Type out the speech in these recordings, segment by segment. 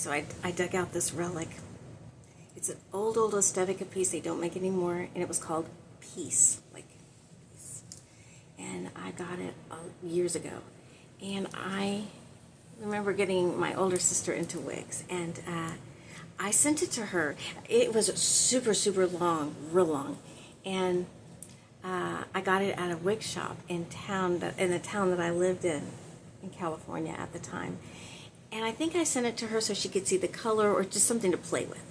So I dug out this relic. It's an old Estetica piece. They don't make it anymore, and it was called Peace, like peace. And I got it years ago. And I remember getting my older sister into wigs, and I sent it to her. It was super, super long, real long, and I got it at a wig shop in the town that I lived in California at the time. And I think I sent it to her so she could see the color or just something to play with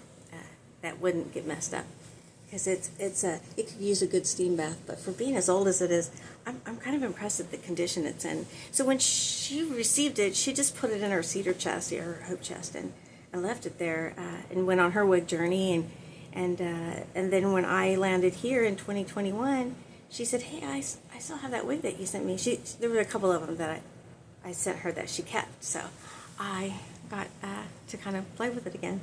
that wouldn't get messed up. Because it could use a good steam bath, but for being as old as it is, I'm kind of impressed at the condition it's in. So when she received it, she just put it in her cedar chest, or her hope chest, and left it there, and went on her wig journey. And then when I landed here in 2021, she said, "Hey, I still have that wig that you sent me." There were a couple of them that I sent her that she kept, so I got to kind of play with it again.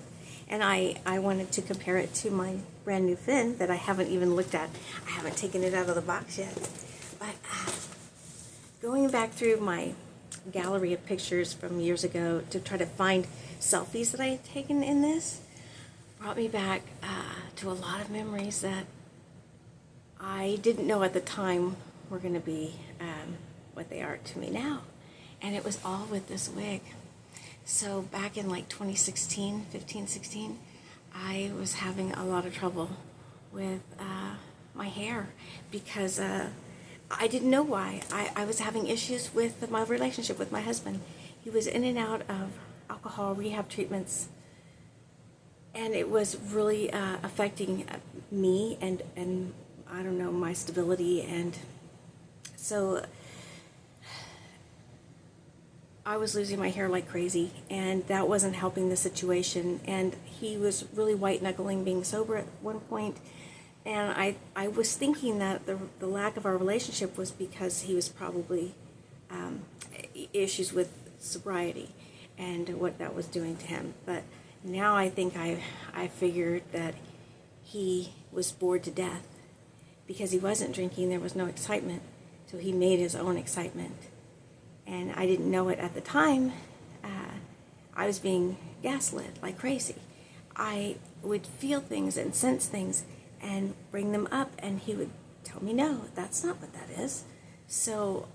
And I wanted to compare it to my brand new fin that I haven't even looked at. I haven't taken it out of the box yet. But going back through my gallery of pictures from years ago to try to find selfies that I had taken in this brought me back to a lot of memories that I didn't know at the time were going to be what they are to me now. And it was all with this wig. So back in like 2016, 15, 16, I was having a lot of trouble with my hair because I didn't know why. I was having issues with my relationship with my husband. He was in and out of alcohol rehab treatments, and it was really affecting me and I don't know, my stability. And so I was losing my hair like crazy, and that wasn't helping the situation. And he was really white-knuckling being sober at one point, and I was thinking that the lack of our relationship was because he was probably issues with sobriety and what that was doing to him. But now I think I figured that he was bored to death because he wasn't drinking. There was no excitement, so he made his own excitement. And I didn't know it at the time. I was being gaslit like crazy. I would feel things and sense things and bring them up, and he would tell me, "No, that's not what that is." So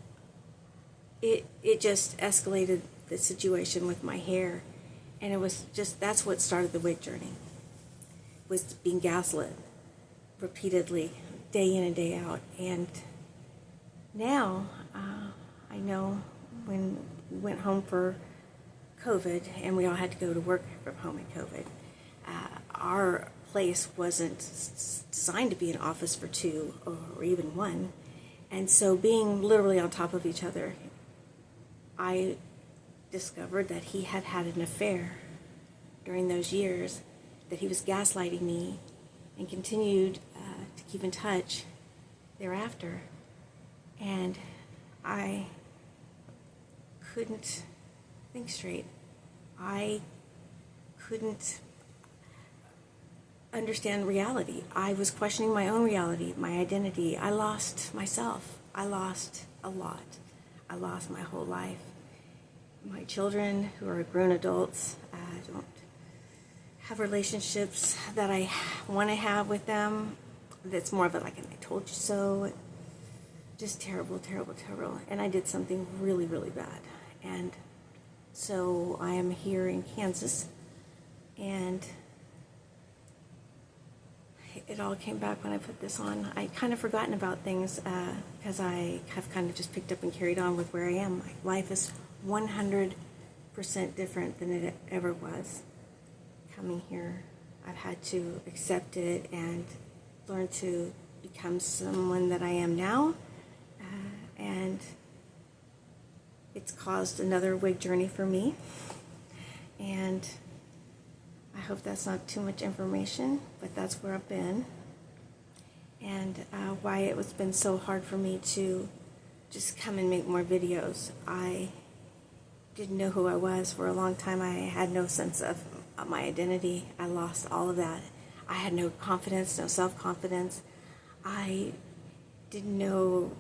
it just escalated the situation with my hair, and it was just, that's what started the wig journey, was being gaslit repeatedly, day in and day out. And now I know when we went home for COVID and we all had to go to work from home at COVID, our place wasn't designed to be an office for two or even one. And so being literally on top of each other, I discovered that he had had an affair during those years, that he was gaslighting me, and continued to keep in touch thereafter. And I couldn't think straight. I couldn't understand reality. I was questioning my own reality, my identity. I lost myself. I lost a lot. I lost my whole life. My children, who are grown adults, don't have relationships that I want to have with them. That's more of a like an "I told you so." Just terrible, terrible, terrible. And I did something really, really bad. And so I am here in Kansas, and it all came back when I put this on. I kind of forgotten about things because I have kind of just picked up and carried on with where I am. My life is 100% different than it ever was. Coming here, I've had to accept it and learn to become someone that I am now. And it's caused another wig journey for me. And I hope that's not too much information, but that's where I've been. And why it was been so hard for me to just come and make more videos. I didn't know who I was for a long time. I had no sense of my identity. I lost all of that. I had no confidence, no self-confidence. I didn't know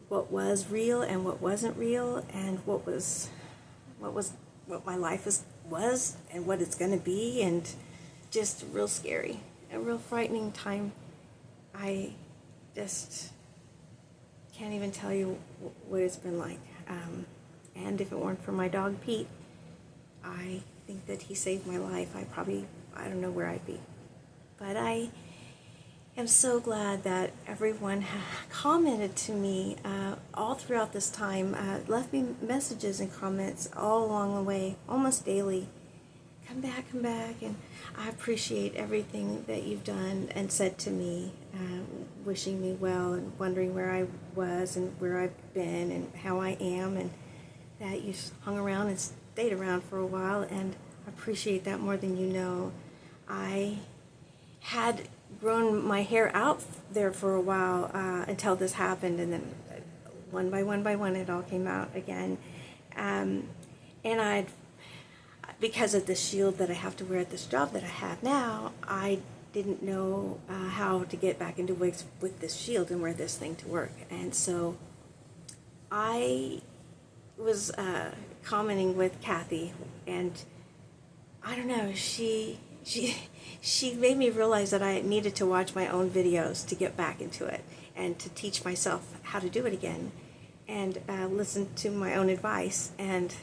what was real and what wasn't real, and what my life is was and what it's going to be, and just real scary, a real frightening time. I just can't even tell you what it's been like. And if it weren't for my dog Pete, I think that he saved my life. I don't know where I'd be. But I am so glad that everyone commented to me all throughout this time, left me messages and comments all along the way, almost daily. Come back, and I appreciate everything that you've done and said to me, wishing me well and wondering where I was and where I've been and how I am, and that you hung around and stayed around for a while, and I appreciate that more than you know. I had grown my hair out there for a while until this happened, and then one by one it all came out again. And because of the shield that I have to wear at this job that I have now, I didn't know how to get back into wigs with this shield and wear this thing to work. And so I was commenting with Kathy, and I don't know, she made me realize that I needed to watch my own videos to get back into it and to teach myself how to do it again, and listen to my own advice. And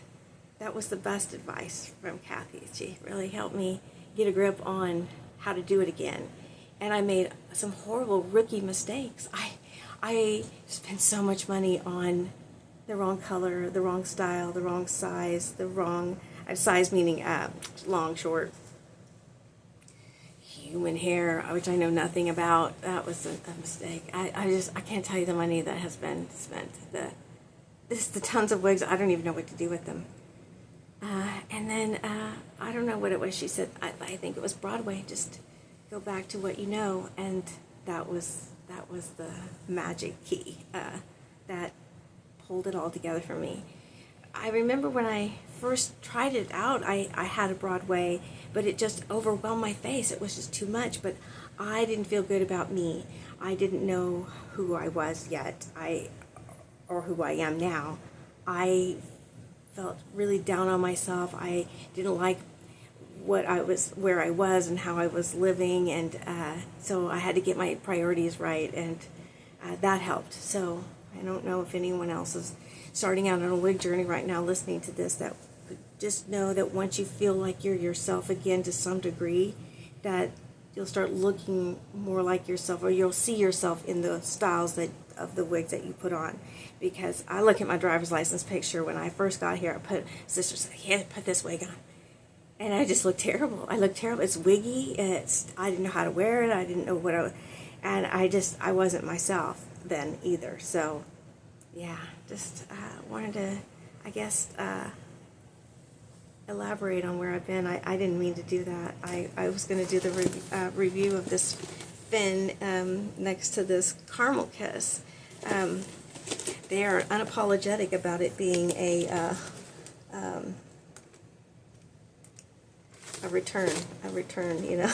that was the best advice from Kathy. She really helped me get a grip on how to do it again. And I made some horrible rookie mistakes. I spent so much money on the wrong color, the wrong style, the wrong size, the wrong size meaning long, short, human hair, which I know nothing about. That was a mistake. I can't tell you the money that has been spent. The tons of wigs, I don't even know what to do with them. And then, I don't know what it was. She said, I think it was Broadway, just go back to what you know. And that was the magic key that pulled it all together for me. I remember when I first tried it out, I had a Broadway, but it just overwhelmed my face. It was just too much, but I didn't feel good about me. I didn't know who I was yet, or who I am now. I felt really down on myself. I didn't like where I was and how I was living, and so I had to get my priorities right, and that helped. So I don't know if anyone else is starting out on a wig journey right now listening to this, that just know that once you feel like you're yourself again to some degree, that you'll start looking more like yourself, or you'll see yourself in the styles of the wigs that you put on. Because I look at my driver's license picture when I first got here, sister said, yeah, put this wig on. And I just looked terrible. I looked terrible. It's wiggy. I didn't know how to wear it. I didn't know and I wasn't myself then either. So, yeah, just wanted to, I guess, elaborate on where I've been. I didn't mean to do that. I was going to do the review of this fin next to this Carmel Kiss. They are unapologetic about it being a return, you know,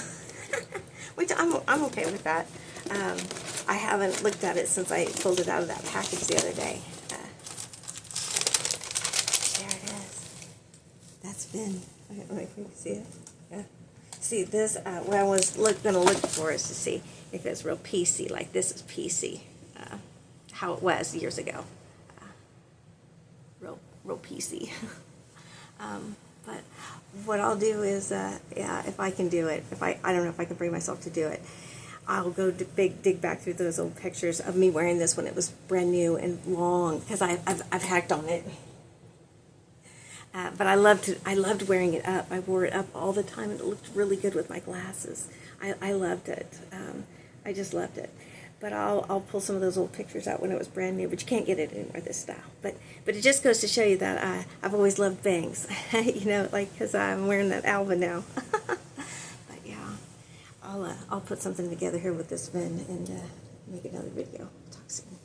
which I'm okay with that. I haven't looked at it since I pulled it out of that package the other day. There it is. That's Finn. I don't know if you can see it. Yeah. See this? What I was going to look for is to see if it's real piecey, like this is piecey. How it was years ago, real piecey. But what I'll do is, yeah, if I can do it, I don't know if I can bring myself to do it, I'll go dig back through those old pictures of me wearing this when it was brand new and long, because I've hacked on it. But I loved wearing it up. I wore it up all the time, and it looked really good with my glasses. I loved it. I just loved it. But I'll pull some of those old pictures out when it was brand new, but you can't get it anymore, this style. But it just goes to show you that I've always loved bangs, you know, like, because I'm wearing that Alba now. But yeah, I'll put something together here with this Vin and make another video. Talk soon.